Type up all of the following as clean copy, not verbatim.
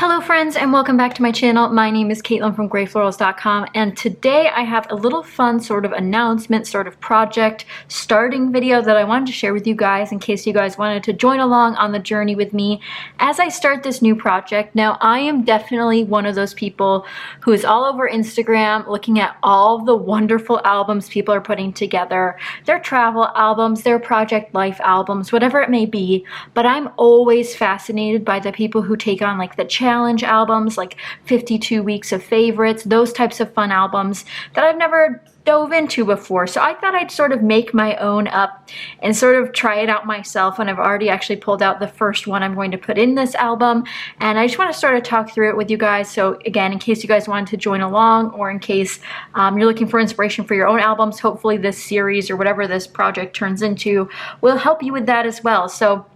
Hello friends and welcome back to my channel. My name is Katelyn from Florals.com, and today I have a little fun sort of announcement, sort of project starting video that I wanted to share with you guys in case you guys wanted to join along on the journey with me as I start this new project. Now I am definitely one of those people who is all over Instagram looking at all the wonderful albums people are putting together, their travel albums, their project life albums, whatever it may be, but I'm always fascinated by the people who take on like the challenge albums, like 52 weeks of favorites, those types of fun albums that I've never dove into before. So I thought I'd sort of make my own up and sort of try it out myself, and I've already actually pulled out the first one I'm going to put in this album, and I just want to sort of talk through it with you guys. So again, in case you guys wanted to join along, or in case you're looking for inspiration for your own albums, hopefully this series or whatever this project turns into will help you with that as well. So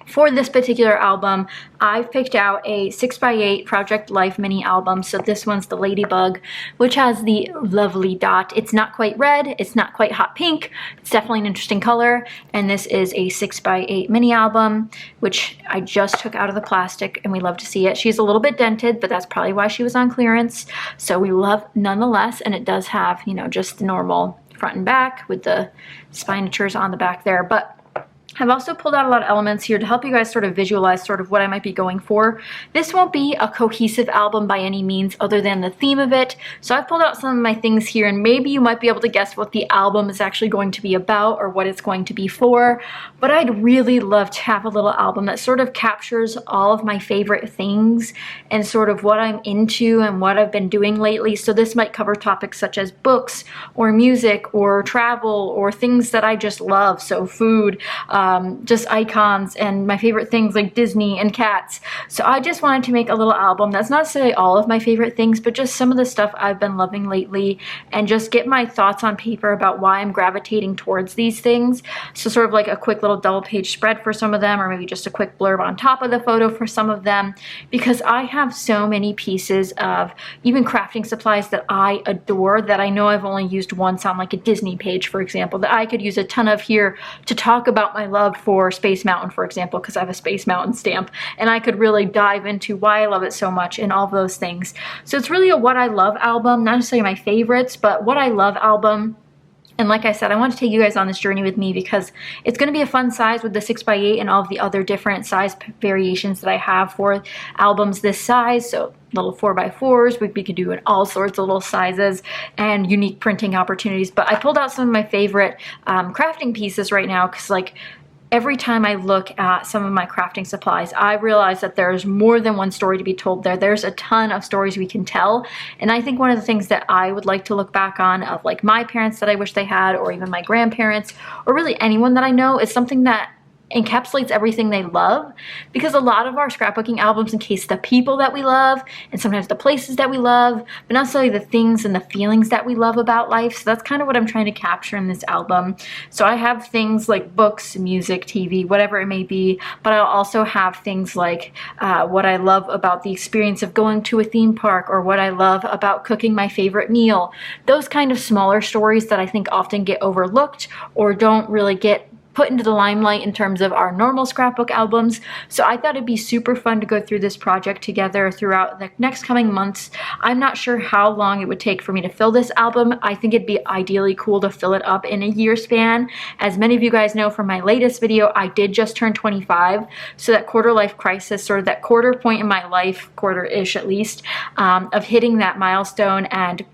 for this particular album, I've picked out a 6x8 Project Life mini album. So this one's the Ladybug, which has the lovely dot. It's not quite red, it's not quite hot pink, it's definitely an interesting color. And this is a 6x8 mini album, which I just took out of the plastic, and we love to see it. She's a little bit dented, but that's probably why she was on clearance. So we love nonetheless, and it does have, you know, just the normal front and back with the spinatures on the back there. But I've also pulled out a lot of elements here to help you guys sort of visualize sort of what I might be going for. This won't be a cohesive album by any means other than the theme of it. So I've pulled out some of my things here, and maybe you might be able to guess what the album is actually going to be about or what it's going to be for. But I'd really love to have a little album that sort of captures all of my favorite things and sort of what I'm into and what I've been doing lately. So this might cover topics such as books or music or travel or things that I just love. So food, just icons, and my favorite things like Disney and cats. So I just wanted to make a little album that's not necessarily all of my favorite things, but just some of the stuff I've been loving lately, and just get my thoughts on paper about why I'm gravitating towards these things. So sort of like a quick little double page spread for some of them, or maybe just a quick blurb on top of the photo for some of them, because I have so many pieces of even crafting supplies that I adore that I know I've only used once on like a Disney page, for example, that I could use a ton of here to talk about my love for Space Mountain, for example, because I have a Space Mountain stamp, and I could really dive into why I love it so much and all of those things. So it's really a what I love album, not necessarily my favorites, but what I love album. And like I said, I want to take you guys on this journey with me because it's going to be a fun size with the 6x8 and all of the other different size variations that I have for albums this size. So little 4x4s, we could do in all sorts of little sizes and unique printing opportunities. But I pulled out some of my favorite crafting pieces right now because, like, every time I look at some of my crafting supplies, I realize that there's more than one story to be told there. There's a ton of stories we can tell. And I think one of the things that I would like to look back on of like my parents that I wish they had, or even my grandparents, or really anyone that I know, is something that encapsulates everything they love. Because a lot of our scrapbooking albums encase the people that we love, and sometimes the places that we love, but not necessarily the things and the feelings that we love about life. So that's kind of what I'm trying to capture in this album. So I have things like books, music, TV, whatever it may be, but I'll also have things like what I love about the experience of going to a theme park, or what I love about cooking my favorite meal. Those kind of smaller stories that I think often get overlooked or don't really get put into the limelight in terms of our normal scrapbook albums. So I thought it'd be super fun to go through this project together throughout the next coming months. I'm not sure how long it would take for me to fill this album. I think it'd be ideally cool to fill it up in a year span. As many of you guys know from my latest video, I did just turn 25. So that quarter life crisis, sort of that quarter point in my life, quarter-ish at least, of hitting that milestone and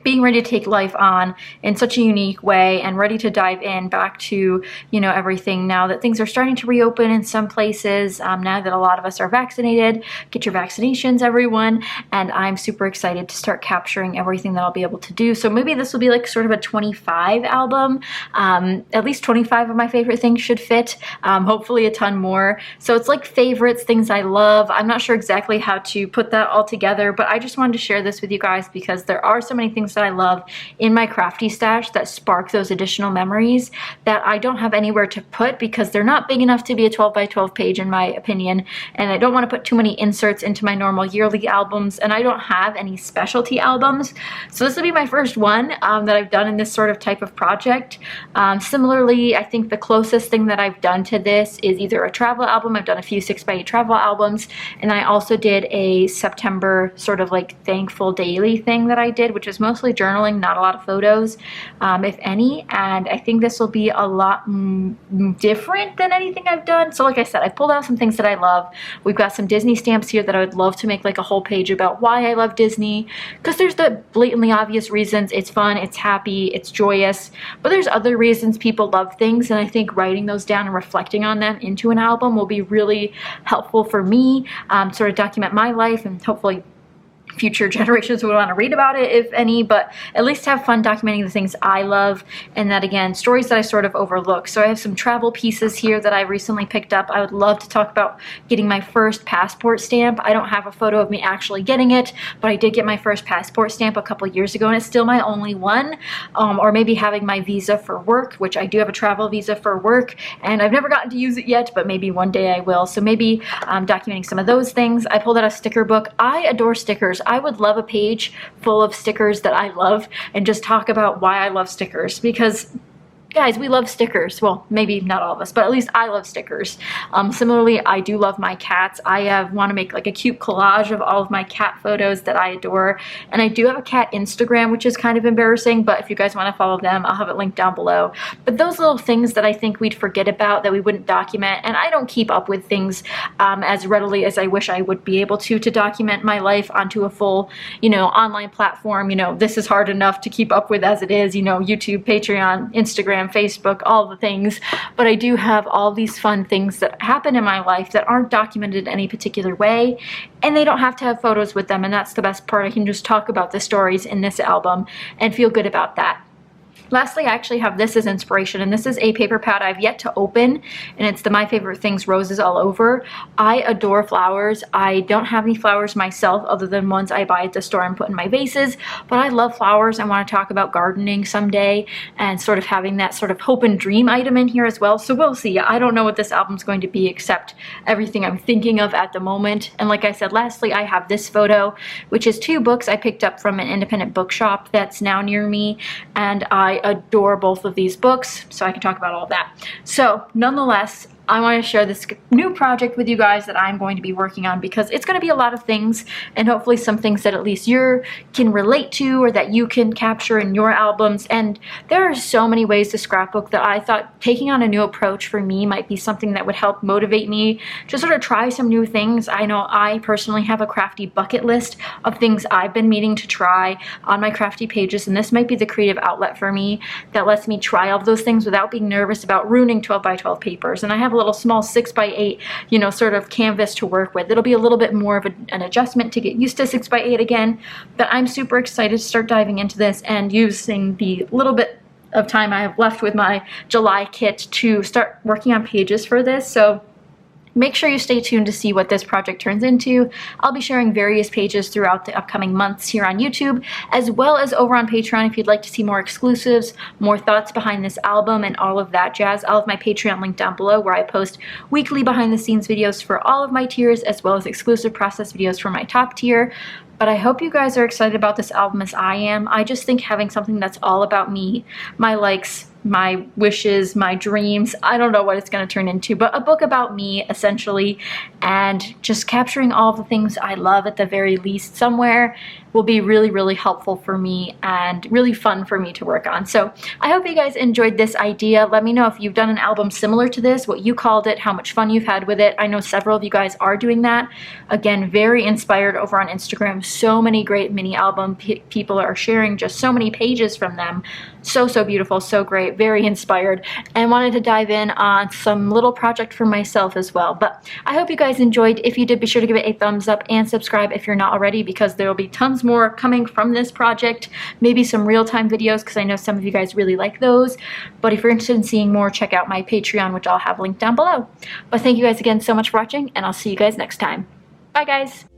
being ready to take life on in such a unique way, and ready to dive in back to, you know, everything now that things are starting to reopen in some places, now that a lot of us are vaccinated. Get your vaccinations, everyone. And I'm super excited to start capturing everything that I'll be able to do. So maybe this will be like sort of a 25 album. At least 25 of my favorite things should fit. Hopefully a ton more. So it's like favorites, things I love. I'm not sure exactly how to put that all together, but I just wanted to share this with you guys because there are so many things that I love in my crafty stash that spark those additional memories that I don't have anywhere to put because they're not big enough to be a 12 by 12 page in my opinion, and I don't want to put too many inserts into my normal yearly albums, and I don't have any specialty albums. So this will be my first one that I've done in this sort of type of project. Similarly, I think the closest thing that I've done to this is either a travel album. I've done a few 6x8 travel albums, and I also did a September sort of like thankful daily thing that I did, which is mostly journaling, not a lot of photos, if any, and I think this will be a lot different than anything I've done. So like I said, I pulled out some things that I love. We've got some Disney stamps here that I would love to make like a whole page about why I love Disney, because there's the blatantly obvious reasons. It's fun, it's happy, it's joyous, but there's other reasons people love things, and I think writing those down and reflecting on them into an album will be really helpful for me, sort of document my life, and hopefully future generations would want to read about it, if any, but at least have fun documenting the things I love, and that again, stories that I sort of overlook. So I have some travel pieces here that I recently picked up. I would love to talk about getting my first passport stamp. I don't have a photo of me actually getting it, but I did get my first passport stamp a couple years ago, and it's still my only one. Or maybe having my visa for work, which I do have a travel visa for work, and I've never gotten to use it yet, but maybe one day I will. So maybe documenting some of those things. I pulled out a sticker book. I adore stickers. I would love a page full of stickers that I love and just talk about why I love stickers, because guys, we love stickers. Well, maybe not all of us, but at least I love stickers. Similarly, I do love my cats. I want to make like a cute collage of all of my cat photos that I adore. And I do have a cat Instagram, which is kind of embarrassing, but if you guys want to follow them, I'll have it linked down below. But those little things that I think we'd forget about, that we wouldn't document, and I don't keep up with things as readily as I wish I would be able to document my life onto a full, online platform. This is hard enough to keep up with as it is, YouTube, Patreon, Instagram, Facebook, all the things, but I do have all these fun things that happen in my life that aren't documented in any particular way, and they don't have to have photos with them, and that's the best part. I can just talk about the stories in this album and feel good about that. Lastly, I actually have this as inspiration, and this is a paper pad I've yet to open, and it's the My Favorite Things Roses All Over. I adore flowers. I don't have any flowers myself other than ones I buy at the store and put in my vases, but I love flowers. I want to talk about gardening someday and sort of having that sort of hope and dream item in here as well, so we'll see. I don't know what this album's going to be except everything I'm thinking of at the moment. And like I said, lastly, I have this photo, which is 2 books I picked up from an independent bookshop that's now near me, and I adore both of these books, so I can talk about all of that. So nonetheless, I want to share this new project with you guys that I'm going to be working on, because it's going to be a lot of things, and hopefully some things that at least you can relate to or that you can capture in your albums. And there are so many ways to scrapbook that I thought taking on a new approach for me might be something that would help motivate me to sort of try some new things. I know I personally have a crafty bucket list of things I've been meaning to try on my crafty pages, and this might be the creative outlet for me that lets me try all of those things without being nervous about ruining 12 by 12 papers. And I have a little small 6x8, sort of canvas to work with. It'll be a little bit more of an adjustment to get used to 6x8 again, but I'm super excited to start diving into this and using the little bit of time I have left with my July kit to start working on pages for this. So make sure you stay tuned to see what this project turns into. I'll be sharing various pages throughout the upcoming months here on YouTube, as well as over on Patreon if you'd like to see more exclusives, more thoughts behind this album, and all of that jazz. I'll have my Patreon link down below, where I post weekly behind the scenes videos for all of my tiers, as well as exclusive process videos for my top tier. But I hope you guys are excited about this album as I am. I just think having something that's all about me, my likes, my wishes, my dreams, I don't know what it's going to turn into, but a book about me essentially, and just capturing all the things I love at the very least somewhere will be really, really helpful for me and really fun for me to work on. So I hope you guys enjoyed this idea. Let me know if you've done an album similar to this, what you called it, how much fun you've had with it. I know several of you guys are doing that. Again, very inspired over on Instagram. So many great mini album people are sharing just so many pages from them. So beautiful, so great, very inspired, and wanted to dive in on some little project for myself as well. But I hope you guys enjoyed. If you did, be sure to give it a thumbs up and subscribe if you're not already, because there will be tons more coming from this project. Maybe some real-time videos, because I know some of you guys really like those. But if you're interested in seeing more, check out my Patreon, which I'll have linked down below. But thank you guys again so much for watching, and I'll see you guys next time. Bye guys!